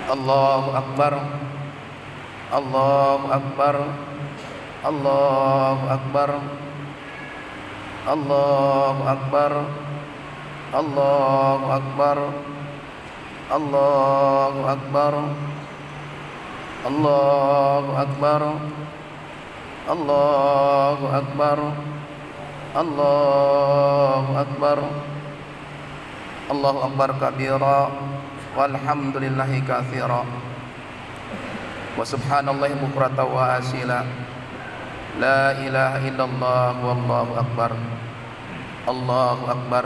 Allahu Akbar, Allahu Akbar, Allahu Akbar, Allahu Akbar, Allahu Akbar, Allahu Akbar, Allahu Akbar, Allahu Akbar, Allahu Akbar, Allahu Akbar kabira, walhamdulillahi katsira, wa subhanallahi bukrata wa asila, la ilaha illallah wallahu akbar, Allahu akbar,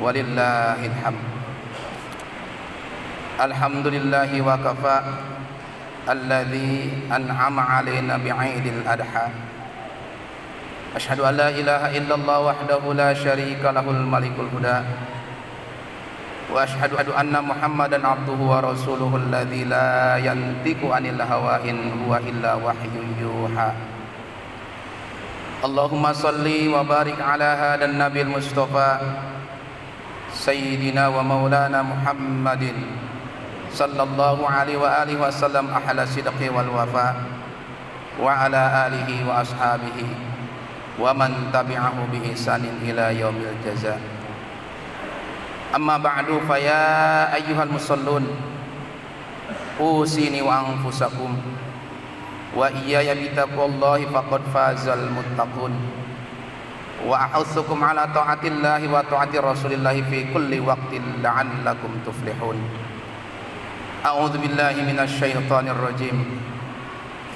walillahil hamd. Alhamdulillahi wa kafa, alladzi an'ama alaina bi'idil adha. Asyhadu an la ilaha illallah wahdahu la syarika lahul malikul huda, wa asyhadu anna Muhammadan abduhu wa rasuluhu alladzi la yantiqu anil hawa in huwa illa wahyun yuha. Allahumma salli wa barik ala hadan nabiyil mustafa sayyidina wa maulana Muhammadin sallallahu alaihi wa alihi wasallam ahla sidqi wal wafa, wa ala alihi wa ashabihi wa man tabi'ahu bi ihsanin ila yaumil jaza. Amma ba'du, fa ya ayyuhal musallun usini wa anfusakum wa iyaya bitaqwallahi faqad fazal muttaqun, wa ahutsukum ala ta'atillahi wa ta'ati rasulillahi fi kulli waqtin la'allakum tuflihun. A'udzu billahi minasy syaithanir rajim.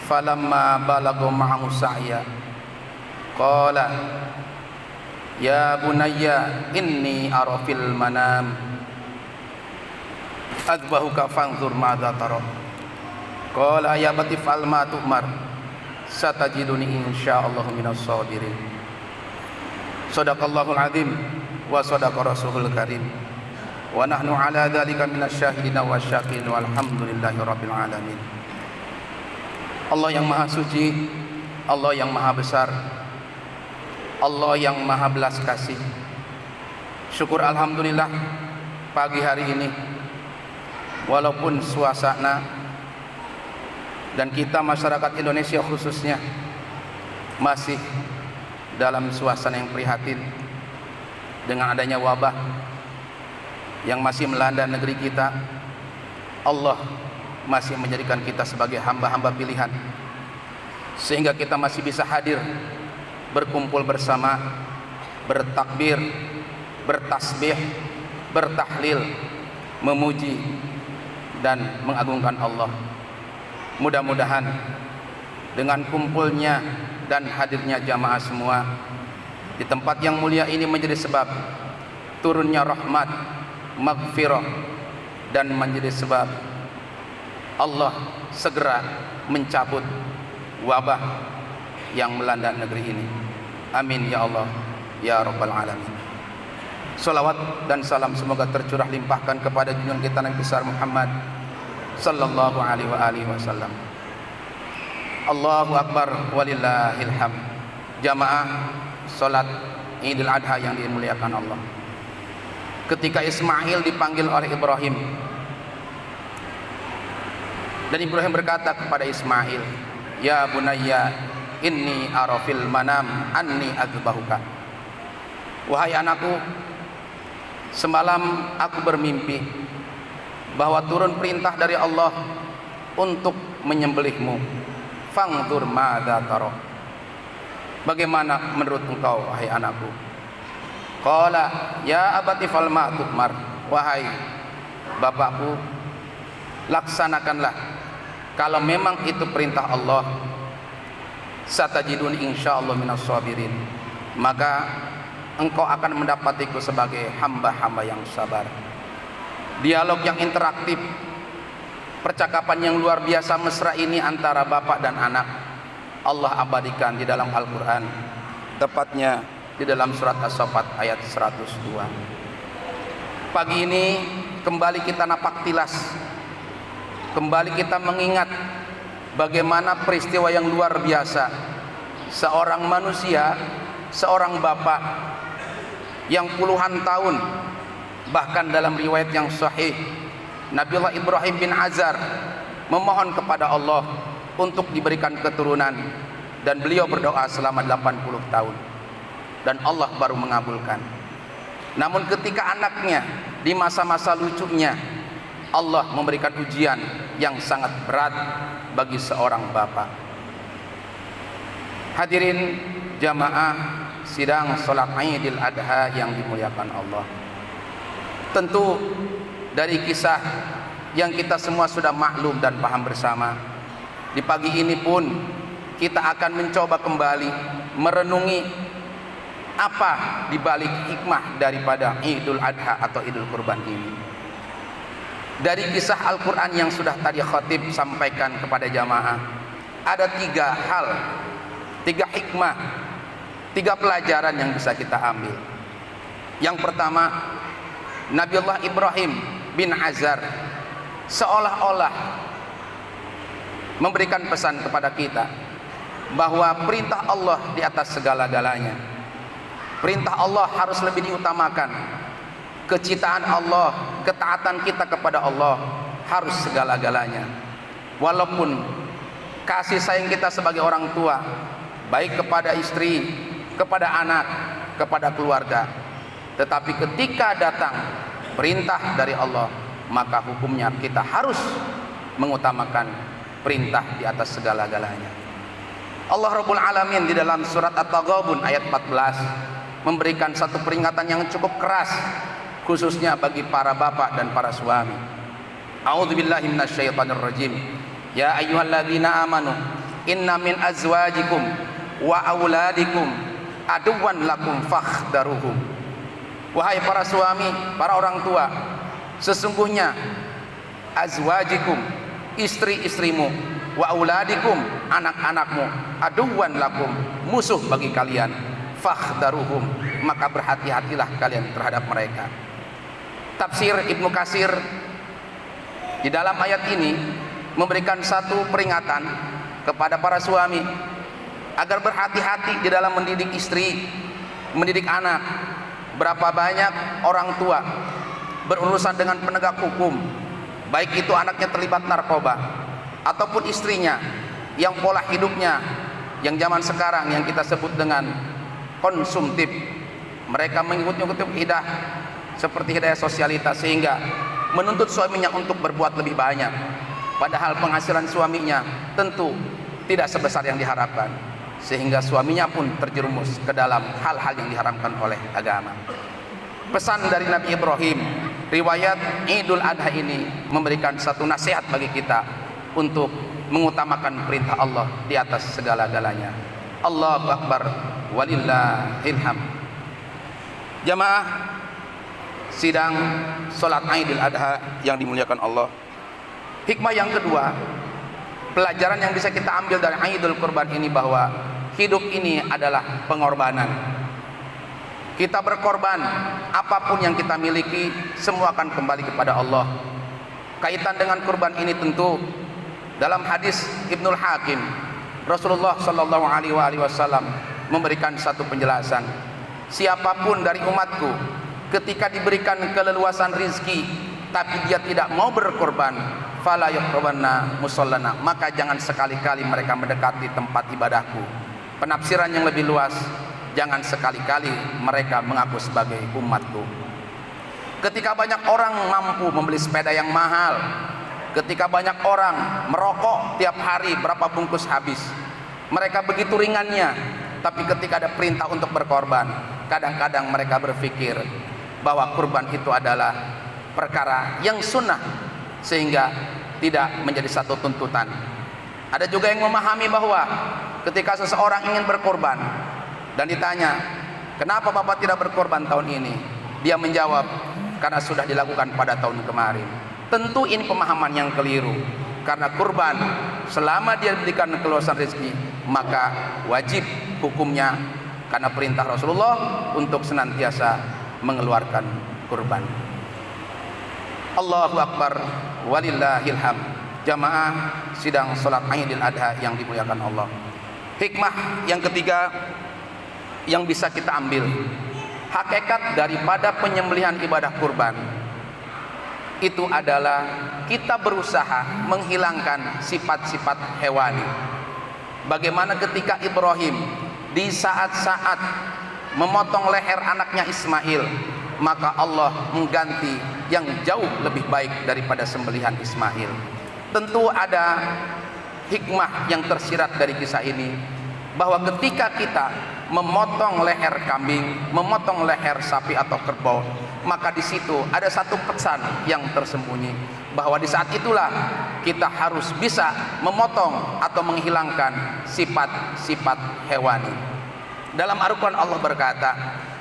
Falamma balagha ma'ahu sa'ya qala ya bunayya inni ara fil manam adbahuka fanzur madza tara. Qala ya abati fa'al ma tu'mar satajiduni insyaallahu minas sabirin. Shadaqallahul azim wa shadaqa rasulul karim, wa nahnu ala dzalika minasyahidina wasyakirin walhamdulillahi rabbil alamin. Allah yang maha suci, Allah yang maha besar, Allah yang maha belas kasih. Syukur alhamdulillah pagi hari ini, walaupun suasana dan kita masyarakat Indonesia khususnya masih dalam suasana yang prihatin dengan adanya wabah yang masih melanda negeri kita, Allah masih menjadikan kita sebagai hamba-hamba pilihan sehingga kita masih bisa hadir, berkumpul bersama, bertakbir, bertasbih, bertahlil, memuji dan mengagungkan Allah. Mudah-mudahan dengan kumpulnya dan hadirnya jamaah semua di tempat yang mulia ini menjadi sebab turunnya rahmat, maghfirah, dan menjadi sebab Allah segera mencabut wabah yang melanda negeri ini. Amin ya Allah ya rabbal alamin. Salawat dan salam semoga tercurah limpahkan kepada junjungan kita Nabi besar Muhammad sallallahu alaihi wasallam. Allahu akbar walillahil hamd. Jamaah salat Idul Adha yang dimuliakan Allah. Ketika Ismail dipanggil oleh Ibrahim dan Ibrahim berkata kepada Ismail, ya bunayya inni ara fil manam anni adzbahuka. Wahai anakku, semalam aku bermimpi bahwa turun perintah dari Allah untuk menyembelihmu. Fangdur madza tara. Bagaimana menurut engkau wahai anakku? Qala ya abati fal ma tu'mar. Wahai bapakku, laksanakanlah kalau memang itu perintah Allah. Satajidun insyaallah minas sabirin. Maka engkau akan mendapatiku sebagai hamba-hamba yang sabar. Dialog yang interaktif, percakapan yang luar biasa mesra ini antara bapak dan anak Allah abadikan di dalam Al-Quran, tepatnya di dalam surat As-Saffat ayat 102. Pagi ini kembali kita napak tilas, kembali kita mengingat bagaimana peristiwa yang luar biasa seorang manusia, seorang bapak yang puluhan tahun, bahkan dalam riwayat yang sahih Nabiullah Ibrahim bin Azar memohon kepada Allah untuk diberikan keturunan, dan beliau berdoa selama 80 tahun dan Allah baru mengabulkan. Namun ketika anaknya di masa-masa lucunya, Allah memberikan ujian yang sangat berat bagi seorang bapak. Hadirin jamaah sidang salat Idul Adha yang dimuliakan Allah. Tentu dari kisah yang kita semua sudah maklum dan paham bersama, di pagi ini pun kita akan mencoba kembali merenungi apa dibalik hikmah daripada Idul Adha atau Idul Kurban ini. Dari kisah Al-Quran yang sudah tadi khatib sampaikan kepada jamaah, ada 3 hal, 3 hikmah, 3 pelajaran yang bisa kita ambil. Yang pertama, Nabiullah Ibrahim bin Azar seolah-olah memberikan pesan kepada kita bahwa perintah Allah di atas segala-galanya. Perintah Allah harus lebih diutamakan. Kecintaan Allah, ketaatan kita kepada Allah harus segala-galanya. Walaupun kasih sayang kita sebagai orang tua, baik kepada istri, kepada anak, kepada keluarga, tetapi ketika datang perintah dari Allah, maka hukumnya kita harus mengutamakan perintah di atas segala-galanya. Allah Rabbul Alamin di dalam surat At-Taghabun ayat 14 memberikan satu peringatan yang cukup keras, khususnya bagi para bapak dan para suami. A'udzubillahi minasyaitonirrajim. Ya ayyuhalladzina amanu inna min azwajikum wa auladikum aduwwan lakum fakhdaruhum. Wahai para suami, para orang tua, sesungguhnya azwajikum, istri-istrimu, wa auladikum, anak-anakmu, aduwan lakum, musuh bagi kalian, fakhdaruhum, maka berhati-hatilah kalian terhadap mereka. Tafsir Ibnu Katsir di dalam ayat ini memberikan satu peringatan kepada para suami agar berhati-hati di dalam mendidik istri, mendidik anak. Berapa banyak orang tua berurusan dengan penegak hukum, baik itu anaknya terlibat narkoba ataupun istrinya yang pola hidupnya yang zaman sekarang yang kita sebut dengan konsumtif. Mereka mengikut-ikuti hidayah seperti hidayah sosialitas, sehingga menuntut suaminya untuk berbuat lebih banyak, padahal penghasilan suaminya tentu tidak sebesar yang diharapkan, sehingga suaminya pun terjerumus ke dalam hal-hal yang diharamkan oleh agama. Pesan dari Nabi Ibrahim, riwayat Idul Adha ini memberikan satu nasihat bagi kita untuk mengutamakan perintah Allah di atas segala-galanya. Allahu Akbar, walillahil hamd. Jamaah sidang salat Idul Adha yang dimuliakan Allah. Hikmah yang kedua, pelajaran yang bisa kita ambil dari Idul Kurban ini, bahwa hidup ini adalah pengorbanan. Kita berkorban, apapun yang kita miliki semua akan kembali kepada Allah. Kaitan dengan kurban ini tentu dalam hadis Ibnul Hakim, Rasulullah Shallallahu Alaihi Wasallam memberikan satu penjelasan. Siapapun dari umatku ketika diberikan keleluasan rizki tapi dia tidak mau berkorban, fala yaqrabanna musallana, maka jangan sekali-kali mereka mendekati tempat ibadahku. Penafsiran yang lebih luas, jangan sekali-kali mereka mengaku sebagai umatku. Ketika banyak orang mampu membeli sepeda yang mahal, ketika banyak orang merokok tiap hari berapa bungkus habis, mereka begitu ringannya. Tapi ketika ada perintah untuk berkorban, kadang-kadang mereka berpikir bahwa kurban itu adalah perkara yang sunnah, sehingga tidak menjadi satu tuntutan. Ada juga yang memahami bahwa ketika seseorang ingin berkorban dan ditanya, kenapa Bapak tidak berkorban tahun ini? Dia menjawab, karena sudah dilakukan pada tahun kemarin. Tentu ini pemahaman yang keliru, karena kurban selama dia diberikan keluasan rezeki, maka wajib hukumnya karena perintah Rasulullah untuk senantiasa mengeluarkan kurban. Allahu Akbar, walillahil hamd. Jamaah sidang salat Idul Adha yang dimuliakan Allah. Hikmah yang ketiga yang bisa kita ambil, hakikat daripada penyembelihan ibadah kurban itu adalah kita berusaha menghilangkan sifat-sifat hewani. Bagaimana ketika Ibrahim di saat-saat memotong leher anaknya Ismail, maka Allah mengganti yang jauh lebih baik daripada sembelihan Ismail. Tentu ada hikmah yang tersirat dari kisah ini, bahwa ketika kita memotong leher kambing, memotong leher sapi atau kerbau, maka di situ ada satu pesan yang tersembunyi, bahwa di saat itulah kita harus bisa memotong atau menghilangkan sifat-sifat hewani. Dalam Al-Quran Allah berkata,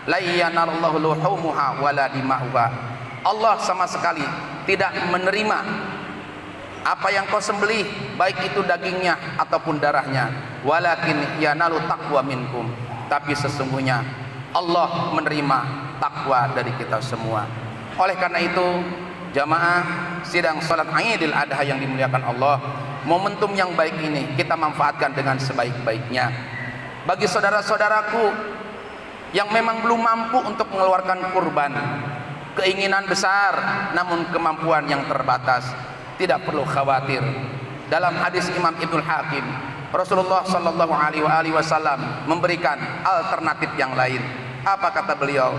la yanallahu luhumuha wala dima'uha. Allah sama sekali tidak menerima apa yang kau sembelih, baik itu dagingnya ataupun darahnya. Walakin yanalu taqwa minkum. Tapi sesungguhnya Allah menerima takwa dari kita semua. Oleh karena itu, jamaah sidang salat Idul Adha yang dimuliakan Allah, momentum yang baik ini kita manfaatkan dengan sebaik-baiknya. Bagi saudara-saudaraku yang memang belum mampu untuk mengeluarkan kurban, keinginan besar namun kemampuan yang terbatas, tidak perlu khawatir. Dalam hadis Imam Ibnu Hakim, Rasulullah sallallahu alaihi wasallam memberikan alternatif yang lain. Apa kata beliau?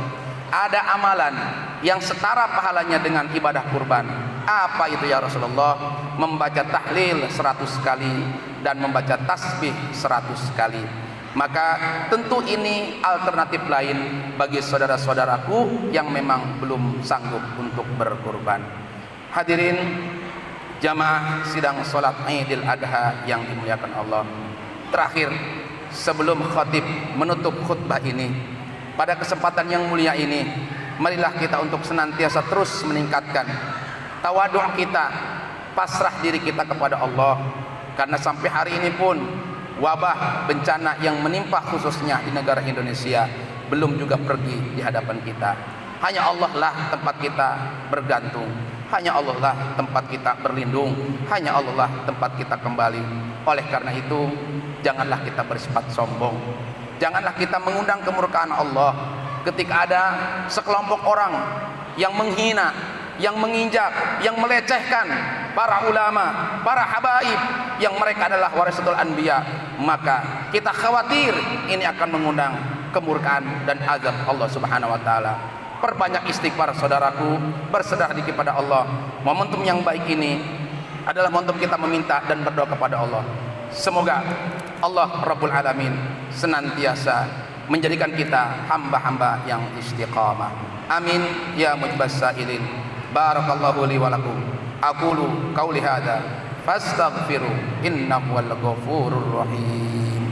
Ada amalan yang setara pahalanya dengan ibadah kurban. Apa itu ya Rasulullah? Membaca tahlil 100 kali dan membaca tasbih 100 kali. Maka tentu ini alternatif lain bagi saudara-saudaraku yang memang belum sanggup untuk berkurban. Hadirin jamaah sidang salat Idul Adha yang dimuliakan Allah. Terakhir, sebelum khatib menutup khutbah ini, pada kesempatan yang mulia ini, marilah kita untuk senantiasa terus meningkatkan tawadhu kita, pasrah diri kita kepada Allah. Karena sampai hari ini pun wabah bencana yang menimpa khususnya di negara Indonesia belum juga pergi di hadapan kita. Hanya Allah lah tempat kita bergantung, hanya Allah lah tempat kita berlindung, hanya Allah lah tempat kita kembali. Oleh karena itu, janganlah kita bersifat sombong, janganlah kita mengundang kemurkaan Allah ketika ada sekelompok orang yang menghina, yang menginjak, yang melecehkan para ulama, para habaib yang mereka adalah warisatul anbiya. Maka kita khawatir ini akan mengundang kemurkaan dan azab Allah Subhanahu wa taala. Perbanyak istighfar saudaraku, berserah diri kepada Allah. Momentum yang baik ini adalah momentum kita meminta dan berdoa kepada Allah. Semoga Allah Rabbul Alamin senantiasa menjadikan kita hamba-hamba yang istiqamah. Amin ya mujibas sa'ilin. Barakallahu li wa lakum. Aqulu qauli hadza fastaghfiru innahu wal ghafurur rahim.